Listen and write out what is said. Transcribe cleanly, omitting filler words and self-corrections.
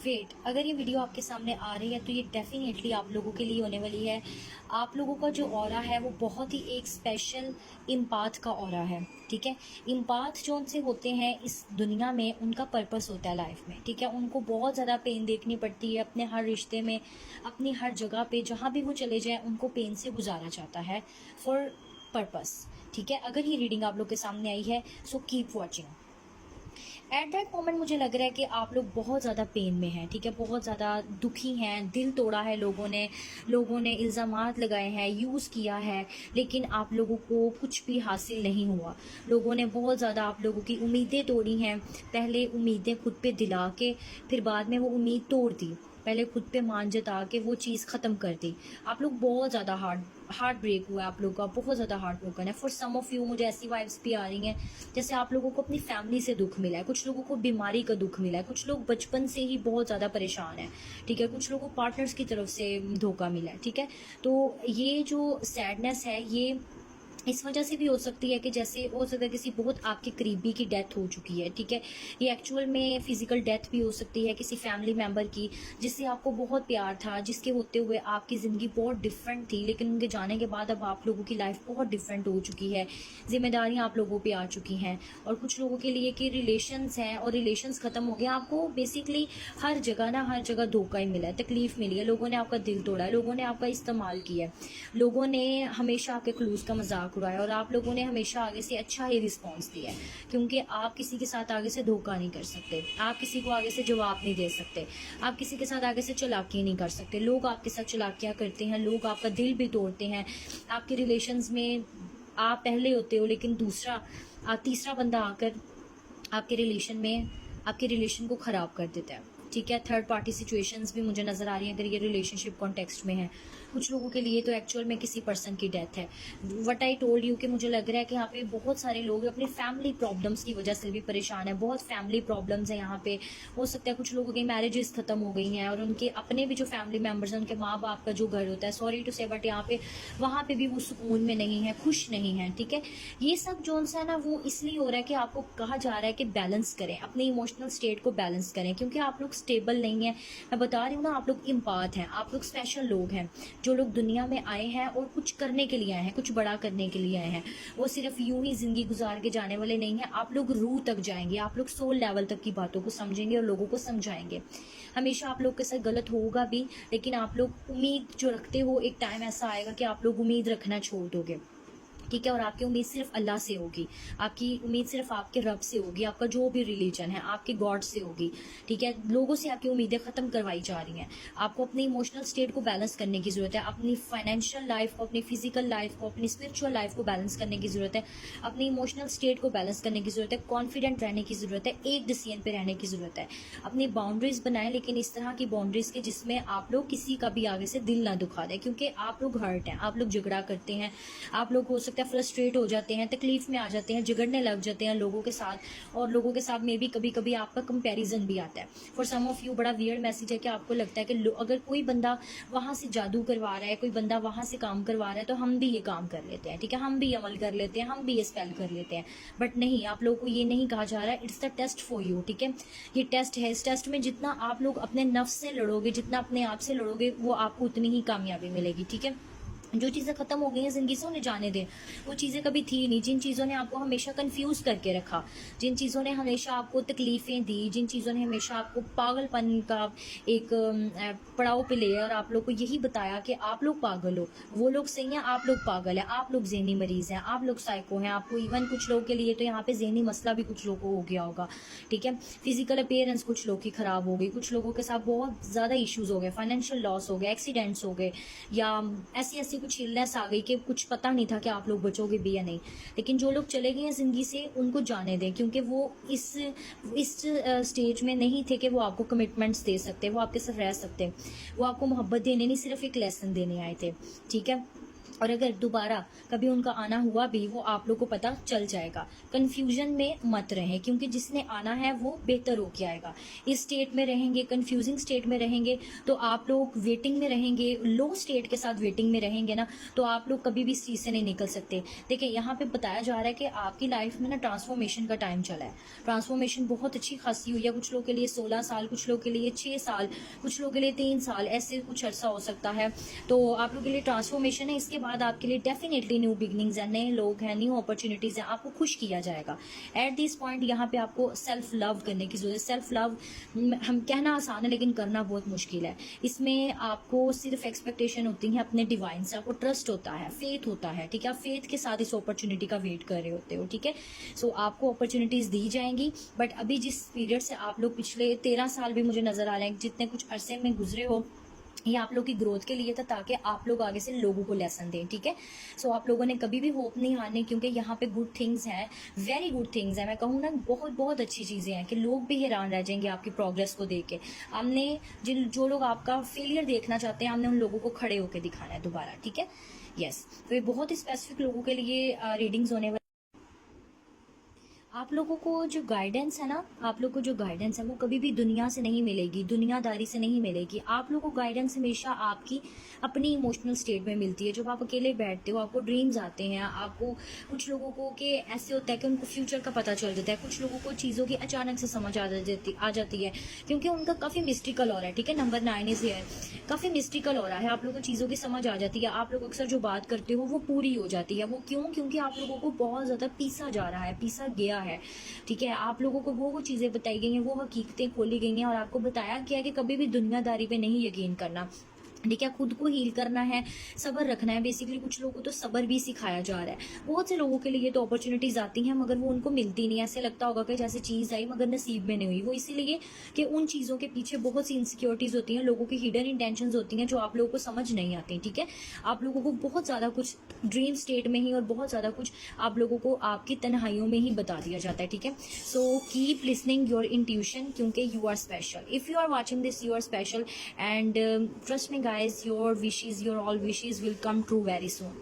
Great. अगर ये video आपके सामने आ रही है तो ये डेफिनेटली आप लोगों के लिए होने वाली है। आप लोगों का जो ऑरा है वो बहुत ही एक स्पेशल इम्पाथ का ऑरा है। ठीक है, इम्पाथ जो उनसे होते हैं इस दुनिया में, उनका पर्पस होता है लाइफ में। ठीक है, उनको बहुत ज़्यादा पेन देखनी पड़ती है अपने हर रिश्ते में, अपनी हर जगह पे, जहाँ भी वो चले जाएं उनको पेन से गुजारा जाता है फॉर पर्पस। ठीक है, अगर ये रीडिंग आप लोग के सामने आई है so keep watching. At that moment मुझे लग रहा है कि आप लोग बहुत ज़्यादा पेन में हैं। ठीक है, बहुत ज़्यादा दुखी हैं, दिल तोड़ा है लोगों ने इल्ज़ामात लगाए हैं, यूज़ किया है, लेकिन आप लोगों को कुछ भी हासिल नहीं हुआ। लोगों ने बहुत ज़्यादा आप लोगों की उम्मीदें तोड़ी हैं। पहले उम्मीदें खुद पे दिला के फिर बाद में वो उम्मीद तोड़ दी। पहले खुद पे मान जता के वो चीज़ ख़त्म कर दी। आप लोग बहुत ज़्यादा हार्ट ब्रेक हुआ है आप लोगों का, बहुत ज़्यादा हार्ट ब्रोकन है। फॉर सम ऑफ यू मुझे ऐसी वाइब्स भी आ रही हैं जैसे आप लोगों को अपनी फैमिली से दुख मिला है, कुछ लोगों को बीमारी का दुख मिला है, कुछ लोग बचपन से ही बहुत ज़्यादा परेशान है। ठीक है, कुछ लोगों को पार्टनर्स की तरफ से धोखा मिला है। ठीक है, तो ये जो सैडनेस है ये इस वजह से भी हो सकती है कि जैसे हो सकता है किसी बहुत आपके करीबी की डेथ हो चुकी है। ठीक है, ये एक्चुअल में फिजिकल डेथ भी हो सकती है किसी फैमिली मेंबर की जिससे आपको बहुत प्यार था, जिसके होते हुए आपकी ज़िंदगी बहुत डिफरेंट थी, लेकिन उनके जाने के बाद अब आप लोगों की लाइफ बहुत डिफरेंट हो चुकी है। जिम्मेदारियां आप लोगों पे आ चुकी हैं। और कुछ लोगों के लिए कि रिलेशंस हैं और रिलेशंस ख़त्म हो गया, आपको बेसिकली हर जगह धोखा ही मिला है, तकलीफ मिली है, लोगों ने आपका दिल तोड़ा है, लोगों ने आपका इस्तेमाल किया है, लोगों ने हमेशा आपके क्लूज का मजाक उड़ाया और आप लोगों ने हमेशा आगे से अच्छा ही रिस्पॉन्स दिया है। क्योंकि आप किसी के साथ आगे से धोखा नहीं कर सकते, आप किसी को आगे से जवाब नहीं दे सकते, आप किसी के साथ आगे से चालाकी नहीं कर सकते। लोग आपके साथ चालाकियाँ करते हैं, लोग आपका दिल भी तोड़ते हैं। आपके रिलेशंस में आप पहले होते हो लेकिन तीसरा बंदा आकर आपके रिलेशन को ख़राब कर देता है। ठीक है, थर्ड पार्टी सिचुएशंस भी मुझे नज़र आ रही हैं अगर ये रिलेशनशिप कॉन्टेक्स्ट में है। कुछ लोगों के लिए तो एक्चुअल में किसी पर्सन की डेथ है। व्हाट आई टोल्ड यू कि मुझे लग रहा है कि यहाँ पे बहुत सारे लोग अपनी फैमिली प्रॉब्लम्स की वजह से भी परेशान है। बहुत फैमिली प्रॉब्लम्स हैं यहाँ पे। हो सकता है कुछ लोगों की मैरिजेस खत्म हो गई हैं और उनके अपने भी जो फैमिली मेम्बर्स हैं, उनके माँ बाप का जो घर होता है, सॉरी टू से बट यहाँ पे वहाँ पे भी वो सुकून में नहीं है, खुश नहीं है। ठीक है, ये सब जो है ना वो इसलिए हो रहा है कि आपको कहा जा रहा है कि बैलेंस करें, अपने इमोशनल स्टेट को बैलेंस करें, क्योंकि आप लोग स्टेबल नहीं है। मैं बता रही हूँ ना, आप लोग इम्पाथ हैं, आप लोग स्पेशल लोग हैं जो लोग दुनिया में आए हैं और कुछ करने के लिए आए हैं, कुछ बड़ा करने के लिए आए हैं। वो सिर्फ यूं ही जिंदगी गुजार के जाने वाले नहीं हैं। आप लोग रूह तक जाएंगे, आप लोग सोल लेवल तक की बातों को समझेंगे और लोगों को समझाएंगे। हमेशा आप लोग के साथ गलत होगा भी, लेकिन आप लोग उम्मीद जो रखते हो, एक टाइम ऐसा आएगा कि आप लोग उम्मीद रखना छोड़ दोगे। ठीक है, और आपकी उम्मीद सिर्फ अल्लाह से होगी, आपकी उम्मीद सिर्फ आपके रब से होगी, आपका जो भी रिलीजन है आपके गॉड से होगी। ठीक है, लोगों से आपकी उम्मीदें खत्म करवाई जा रही हैं। आपको अपनी इमोशनल स्टेट को बैलेंस करने की जरूरत है, अपनी फाइनेंशियल लाइफ को, अपनी फिजिकल लाइफ को, अपनी स्पिरिचुअल लाइफ को बैलेंस करने की जरूरत है, अपनी इमोशनल स्टेट को बैलेंस करने की जरूरत है, कॉन्फिडेंट रहने की जरूरत है, एक डिसीजन पे रहने की जरूरत है। अपनी बाउंड्रीज बनाएं, लेकिन इस तरह की बाउंड्रीज के जिसमें आप लोग किसी का भी आगे से दिल ना दुखा दें, क्योंकि आप लोग हर्ट हैं, आप लोग झगड़ा करते हैं, आप लोग हो सकता है फ्रस्ट्रेट हो जाते हैं, तकलीफ में आ जाते हैं, झगड़ने लग जाते हैं लोगों के साथ, और लोगों के साथ में भी कभी कभी आपका कंपैरिजन भी आता है। फॉर सम ऑफ यू बड़ा वियर्ड मैसेज है कि आपको लगता है कि अगर कोई बंदा वहां से जादू करवा रहा है, कोई बंदा वहां से काम करवा रहा है, तो हम भी ये काम कर लेते हैं। ठीक है, हम भी अमल कर लेते हैं, हम भी ये स्पेल कर लेते हैं। बट नहीं, आप लोगों को ये नहीं कहा जा रहा है, it's the test for you. ठीक है, ये टेस्ट है। इस टेस्ट में जितना आप लोग अपने नफ्स से लड़ोगे, जितना अपने आप से लड़ोगे, वो आपको उतनी ही कामयाबी मिलेगी। ठीक है, जो चीज़ें खत्म हो गई हैं जिंदगी से उन्हें जाने दें। वो चीज़ें कभी थी नहीं, जिन चीज़ों ने आपको हमेशा कंफ्यूज करके रखा, जिन चीज़ों ने हमेशा आपको तकलीफें दी, जिन चीज़ों ने हमेशा आपको पागलपन का एक पड़ाव पे ले और आप लोग को यही बताया कि आप लोग पागल हो, वो लोग सही हैं, आप लोग पागल हैं, आप लोग ज़हनी मरीज हैं, आप लोग साइको हैं। आपको इवन कुछ लोगों के लिए तो यहाँ पे ज़हनी मसला भी कुछ लोगों को हो गया होगा। ठीक है, फिजिकल अपीयरेंस कुछ लोग की खराब हो गई, कुछ लोगों के साथ बहुत ज़्यादा इश्यूज हो गए, फाइनेंशियल लॉस हो गए, एक्सीडेंट्स हो गए, या ऐसी कुछ इलनेस आ गई कि कुछ पता नहीं था कि आप लोग बचोगे भी या नहीं। लेकिन जो लोग चले गए हैं जिंदगी से उनको जाने दें, क्योंकि वो इस स्टेज में नहीं थे कि वो आपको कमिटमेंट्स दे सकते, वो आपके साथ रह सकते, वो आपको मोहब्बत देने नहीं, सिर्फ एक लेसन देने आए थे। ठीक है, और अगर दोबारा कभी उनका आना हुआ भी, वो आप लोग को पता चल जाएगा। कंफ्यूजन में मत रहें, क्योंकि जिसने आना है वो बेहतर होके आएगा। इस स्टेट में रहेंगे, कंफ्यूजिंग स्टेट में रहेंगे, तो आप लोग वेटिंग में रहेंगे, लो स्टेट के साथ वेटिंग में रहेंगे ना, तो आप लोग कभी भी इस चीज़ से नहीं निकल सकते। देखिए यहाँ पे बताया जा रहा है कि आपकी लाइफ में ना ट्रांसफॉर्मेशन का टाइम चला है। ट्रांसफॉर्मेशन बहुत अच्छी खासी हुई है। कुछ लोगों के लिए 16 साल, कुछ लोगों के लिए 6 साल, कुछ लोगों के लिए 3 साल, ऐसे कुछ अर्सा हो सकता है। तो आप लोगों के लिए ट्रांसफॉर्मेशन है। इसके बाद आपके लिए डेफिनेटली न्यू बिगनिंग्स है, नए लोग हैं, न्यू अपॉर्चुनिटीज हैं, आपको खुश किया जाएगा। एट दिस पॉइंट यहाँ पे आपको सेल्फ लव करने की जरूरत है। सेल्फ लव हम कहना आसान है लेकिन करना बहुत मुश्किल है। इसमें आपको सिर्फ एक्सपेक्टेशन होती है अपने डिवाइन से, आपको ट्रस्ट होता है, फेथ होता है, ठीक है। आप फेथ के साथ इस अपॉर्चुनिटी का वेट कर रहे होते हो, ठीक है। सो आपको अपॉर्चुनिटीज दी जाएंगी, बट अभी जिस पीरियड से आप लोग पिछले 13 साल भी मुझे नजर आ रहे हैं, जितने कुछ अरसे में गुजरे हो, ये आप लोग की ग्रोथ के लिए था, ताकि आप लोग आगे से लोगों को लेसन दें, ठीक है। सो आप लोगों ने कभी भी होप नहीं हारनी, क्योंकि यहाँ पे गुड थिंग्स हैं, वेरी गुड थिंग्स हैं। मैं कहूँ ना, बहुत बहुत अच्छी चीज़ें हैं कि लोग भी हैरान रह जाएंगे आपकी प्रोग्रेस को देख के। हमने जो लोग आपका फेलियर देखना चाहते हैं, हमने उन लोगों को खड़े होकर दिखाना है दोबारा, ठीक है। यस, तो ये बहुत स्पेसिफिक लोगों के लिए रीडिंग्स होने वाली। आप लोगों को जो गाइडेंस है ना, आप लोगों को जो गाइडेंस है वो कभी भी दुनिया से नहीं मिलेगी, दुनियादारी से नहीं मिलेगी। आप लोगों को गाइडेंस हमेशा आपकी अपनी इमोशनल स्टेट में मिलती है। जब आप अकेले बैठते हो, आपको ड्रीम्स आते हैं, आपको कुछ लोगों को कि ऐसे होता है कि उनको फ्यूचर का पता चल जाता है, कुछ लोगों को चीज़ों की अचानक से समझ आ जाती है, क्योंकि उनका काफ़ी मिस्टिकल हो रहा है, ठीक है। नंबर 9 इज हियर, काफ़ी मिस्टिकल हो रहा है। आप लोगों को चीज़ों की समझ आ जाती है, आप लोग अक्सर जो बात करते हो वो पूरी हो जाती है। वो क्यों? क्योंकि आप लोगों को बहुत ज़्यादा पीसा जा रहा है, पीसा गया है, ठीक है। आप लोगों को वो चीज़ें बताई गई हैं, वो हकीकतें खोली गई हैं, और आपको बताया गया है कि कभी भी दुनियादारी पे नहीं यकीन करना, ठीक है। खुद को हील करना है, सब्र रखना है। बेसिकली कुछ लोगों को तो सब्र भी सिखाया जा रहा है। बहुत से लोगों के लिए तो अपॉर्चुनिटीज आती हैं, मगर वो उनको मिलती नहीं। ऐसे लगता होगा कि जैसे चीज़ आई मगर नसीब में नहीं हुई। वो इसीलिए कि उन चीज़ों के पीछे बहुत सी इनसिक्योरिटीज होती हैं, लोगों की हिडन इंटेंशंस होती हैं, जो आप लोगों को समझ नहीं आती, ठीक है। आप लोगों को बहुत ज़्यादा कुछ ड्रीम स्टेट में ही, और बहुत ज़्यादा कुछ आप लोगों को आपकी तन्हाइयों में ही बता दिया जाता है, ठीक है। So keep listening your intuition, क्योंकि you are special. If you are watching this, you are special, and trust me guys, your all wishes will come true very soon.